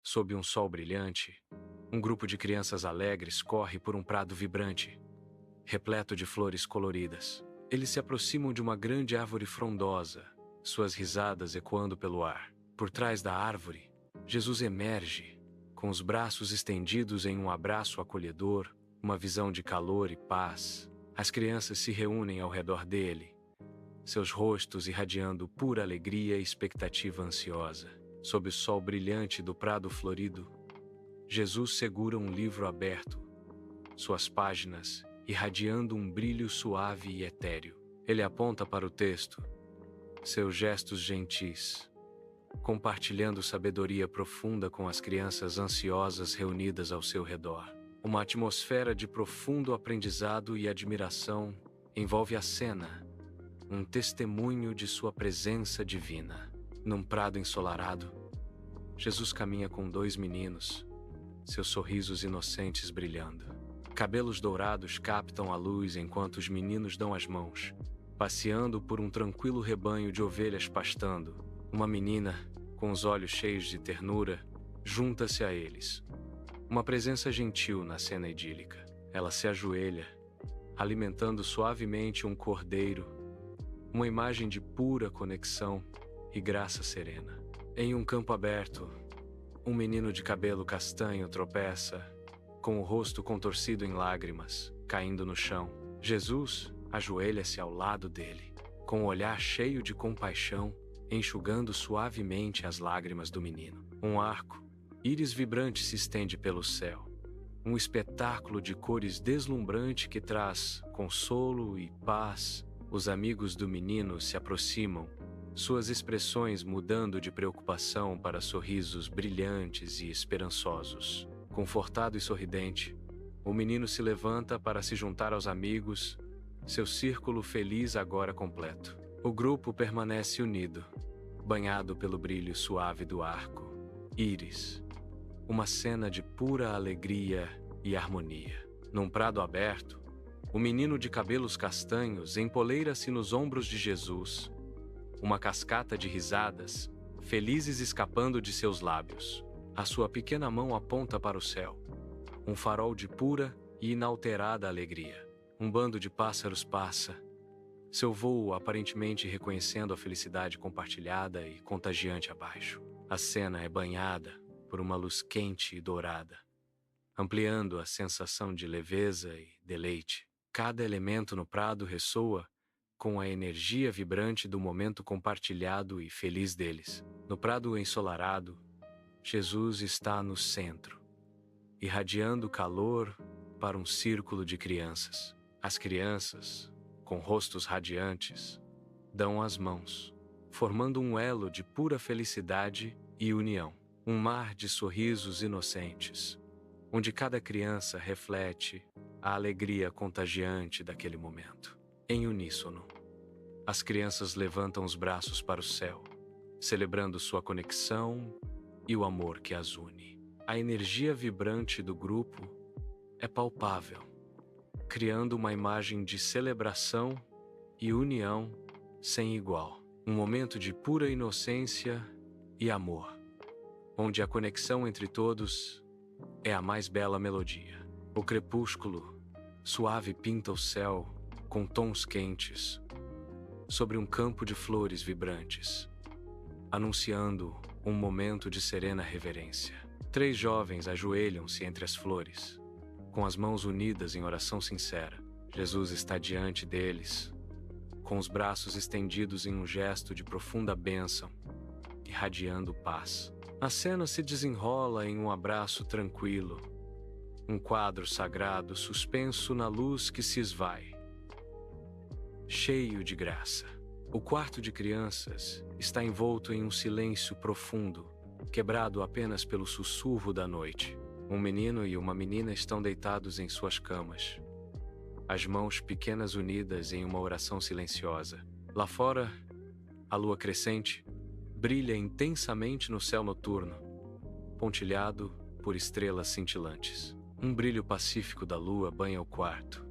Sob um sol brilhante, um grupo de crianças alegres corre por um prado vibrante, repleto de flores coloridas. Eles se aproximam de uma grande árvore frondosa, suas risadas ecoando pelo ar. Por trás da árvore, Jesus emerge, com os braços estendidos em um abraço acolhedor, uma visão de calor e paz. As crianças se reúnem ao redor dele, seus rostos irradiando pura alegria e expectativa ansiosa. Sob o sol brilhante do prado florido, Jesus segura um livro aberto, suas páginas irradiando um brilho suave e etéreo. Ele aponta para o texto, seus gestos gentis, compartilhando sabedoria profunda com as crianças ansiosas reunidas ao seu redor. Uma atmosfera de profundo aprendizado e admiração envolve a cena, um testemunho de sua presença divina. Num prado ensolarado, Jesus caminha com 2 meninos, seus sorrisos inocentes brilhando. Cabelos dourados captam a luz enquanto os meninos dão as mãos, passeando por um tranquilo rebanho de ovelhas pastando. Uma menina, com os olhos cheios de ternura, junta-se a eles. Uma presença gentil na cena idílica. Ela se ajoelha, alimentando suavemente um cordeiro, uma imagem de pura conexão e graça serena. Em um campo aberto, um menino de cabelo castanho tropeça, com o rosto contorcido em lágrimas, caindo no chão. Jesus ajoelha-se ao lado dele, com o olhar cheio de compaixão, enxugando suavemente as lágrimas do menino. Um arco, íris vibrante se estende pelo céu. Um espetáculo de cores deslumbrante que traz consolo e paz. Os amigos do menino se aproximam, suas expressões mudando de preocupação para sorrisos brilhantes e esperançosos. Confortado e sorridente, o menino se levanta para se juntar aos amigos, seu círculo feliz agora completo. O grupo permanece unido, banhado pelo brilho suave do arco íris. Uma cena de pura alegria e harmonia. Num prado aberto, o menino de cabelos castanhos empoleira-se nos ombros de Jesus, uma cascata de risadas, felizes escapando de seus lábios. A sua pequena mão aponta para o céu, um farol de pura e inalterada alegria. Um bando de pássaros passa, seu vôo aparentemente reconhecendo a felicidade compartilhada e contagiante abaixo. A cena é banhada por uma luz quente e dourada, ampliando a sensação de leveza e deleite. Cada elemento no prado ressoa com a energia vibrante do momento compartilhado e feliz deles. No prado ensolarado, Jesus está no centro, irradiando calor para um círculo de crianças. As crianças, com rostos radiantes, dão as mãos, formando um elo de pura felicidade e união. Um mar de sorrisos inocentes, onde cada criança reflete a alegria contagiante daquele momento. Em uníssono, as crianças levantam os braços para o céu, celebrando sua conexão e o amor que as une. A energia vibrante do grupo é palpável, criando uma imagem de celebração e união sem igual. Um momento de pura inocência e amor, onde a conexão entre todos é a mais bela melodia. O crepúsculo suave pinta o céu com tons quentes, sobre um campo de flores vibrantes, anunciando um momento de serena reverência. 3 jovens ajoelham-se entre as flores, com as mãos unidas em oração sincera. Jesus está diante deles, com os braços estendidos em um gesto de profunda bênção, irradiando paz. A cena se desenrola em um abraço tranquilo, um quadro sagrado suspenso na luz que se esvai, cheio de graça. O quarto de crianças está envolto em um silêncio profundo, quebrado apenas pelo sussurro da noite. Um menino e uma menina estão deitados em suas camas, as mãos pequenas unidas em uma oração silenciosa. Lá fora, a lua crescente brilha intensamente no céu noturno, pontilhado por estrelas cintilantes. Um brilho pacífico da lua banha o quarto,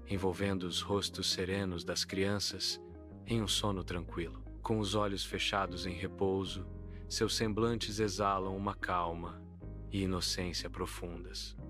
envolvendo os rostos serenos das crianças em um sono tranquilo. Com os olhos fechados em repouso, seus semblantes exalam uma calma e inocência profundas.